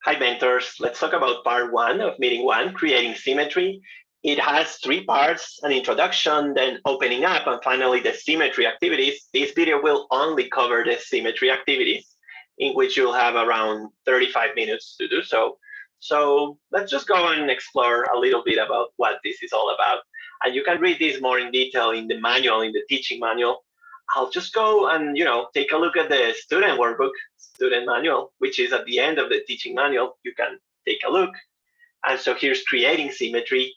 Hi, mentors. Let's talk about part one of meeting one, creating symmetry. It has three parts, an introduction, then opening up, and finally the symmetry activities. This video will only cover the symmetry activities, in which you'll have around 35 minutes to do so. So let's just go and explore a little bit about what this is all about. And you can read this more in detail in the manual, in the teaching manual. I'll just go and take a look at the student workbook, student manual, which is at the end of the teaching manual. You can take a look. And so here's creating symmetry.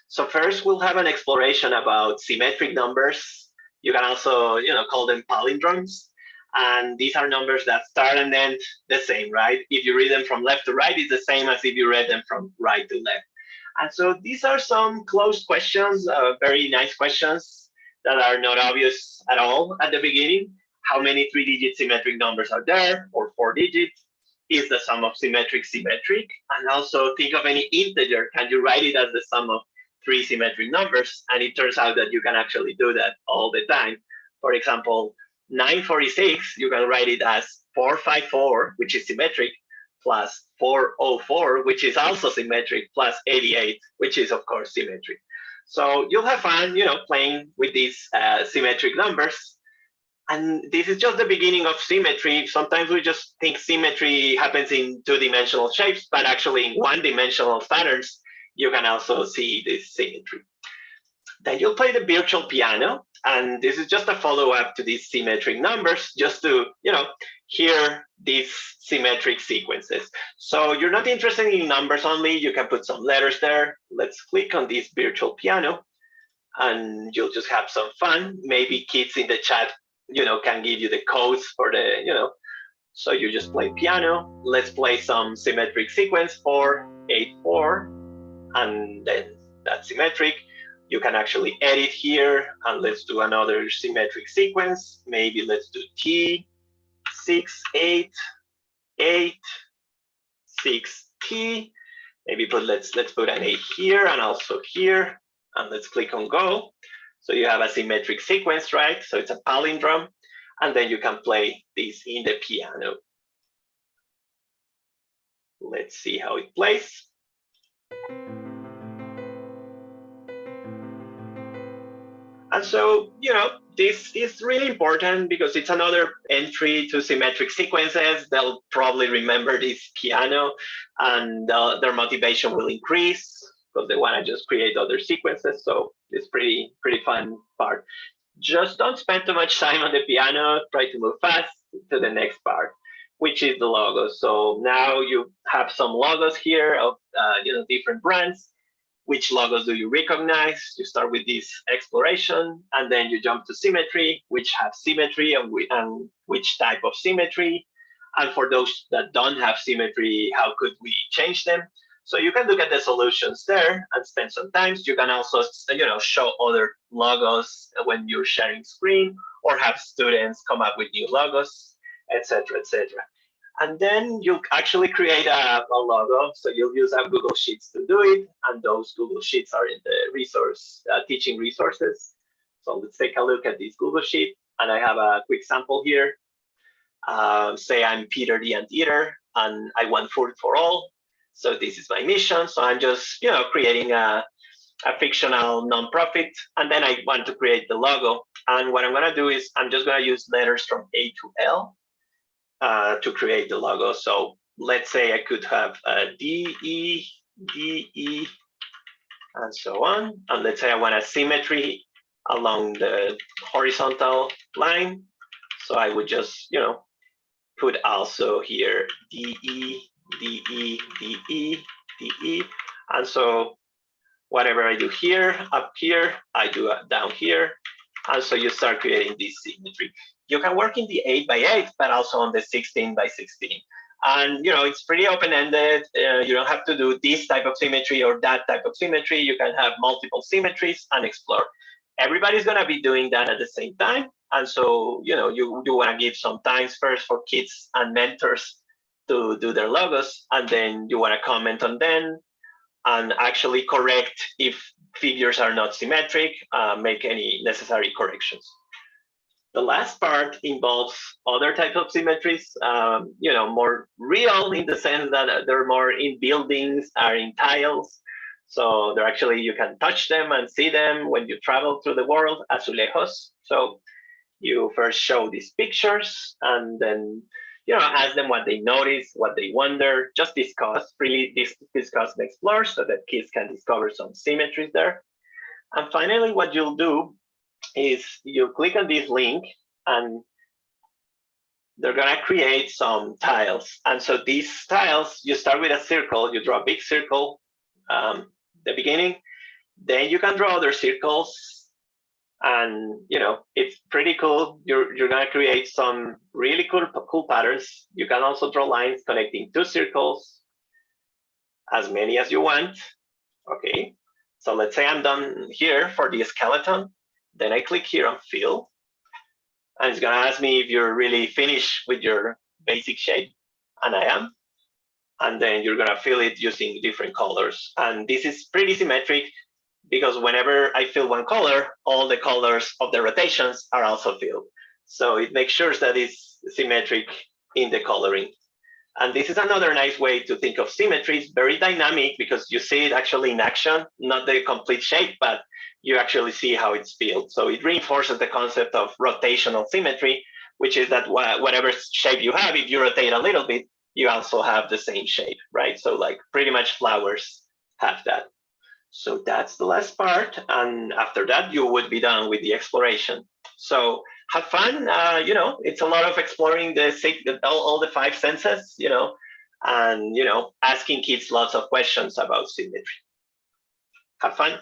So first we'll have an exploration about symmetric numbers. You can also call them palindromes. And these are numbers that start and end the same, right? If you read them from left to right, it's the same as if you read them from right to left. And so these are some closed questions, very nice questions that are not obvious at all at the beginning. How many three-digit symmetric numbers are there, or four digits? Is the sum of symmetric symmetric? And also think of any integer. Can you write it as the sum of three symmetric numbers? And it turns out that you can actually do that all the time. For example, 946, you can write it as 454, which is symmetric, plus 404, which is also symmetric, plus 88, which is of course symmetric. So you'll have fun, playing with these symmetric numbers. And this is just the beginning of symmetry. Sometimes we just think symmetry happens in two-dimensional shapes, but actually in one-dimensional patterns, you can also see this symmetry. Then you'll play the virtual piano, and this is just a follow-up to these symmetric numbers, just to hear these symmetric sequences. So you're not interested in numbers only, you can put some letters there. Let's click on this virtual piano, and you'll just have some fun. Maybe kids in the chat can give you the codes for the so you just play piano. Let's play some symmetric sequence, 4 8 4, and then that's symmetric. You can actually edit here, and let's do another symmetric sequence. Maybe let's do T 6 8 8 6 T. Maybe let's put an 8 here and also here, and let's click on go. So you have a symmetric sequence, right? So it's a palindrome, and then you can play this in the piano. Let's see how it plays. And so, this is really important because it's another entry to symmetric sequences. They'll probably remember this piano, and their motivation will increase because they want to just create other sequences. So it's pretty fun part. Just don't spend too much time on the piano. Try to move fast to the next part, which is the logos. So now you have some logos here of different brands. Which logos do you recognize? You start with this exploration, and then you jump to symmetry, which have symmetry and which type of symmetry. And for those that don't have symmetry, how could we change them? So you can look at the solutions there and spend some time. You can also show other logos when you're sharing screen, or have students come up with new logos, etc., etc. And then you'll actually create a logo. So you'll use our Google Sheets to do it. And those Google Sheets are in the resource teaching resources. So let's take a look at this Google Sheet. And I have a quick sample here. Say I'm Peter the Anteater, and I want food for all. So this is my mission. So I'm just creating a fictional nonprofit. And then I want to create the logo. And what I'm going to do is I'm just going to use letters from A to L. To create the logo. So let's say I could have D, E, D, E, and so on. And let's say I want a symmetry along the horizontal line. So I would just, put also here D, E, D, E, D, E, D, E. And so whatever I do here, up here, I do down here. And so you start creating this symmetry. You can work in the 8x8, but also on the 16x16. And it's pretty open-ended. You don't have to do this type of symmetry or that type of symmetry. You can have multiple symmetries and explore. Everybody's going to be doing that at the same time. And so, you want to give some time first for kids and mentors to do their logos. And then you want to comment on them and actually correct if figures are not symmetric, make any necessary corrections. The last part involves other types of symmetries, more real in the sense that they're more in buildings or in tiles. So they're actually, you can touch them and see them when you travel through the world, azulejos. So you first show these pictures and then ask them what they notice, what they wonder, just discuss, freely discuss and explore so that kids can discover some symmetries there. And finally, what you'll do is you click on this link and they're gonna create some tiles. And so these tiles, you start with a circle, you draw a big circle, the beginning, then you can draw other circles, and it's pretty cool. You're gonna create some really cool patterns. You can also draw lines connecting two circles, as many as you want. Okay, so let's say I'm done here for the skeleton. Then I click here on fill, and it's gonna ask me if you're really finished with your basic shape, and I am. And then you're gonna fill it using different colors. And this is pretty symmetric because whenever I fill one color, all the colors of the rotations are also filled. So it makes sure that it's symmetric in the coloring. And this is another nice way to think of symmetries, very dynamic because you see it actually in action, not the complete shape, but you actually see how it's filled. So it reinforces the concept of rotational symmetry, which is that whatever shape you have, if you rotate a little bit, you also have the same shape, right? So like pretty much flowers have that. So that's the last part. And after that, you would be done with the exploration. So have fun. It's a lot of exploring all the five senses, and, asking kids lots of questions about symmetry. Have fun.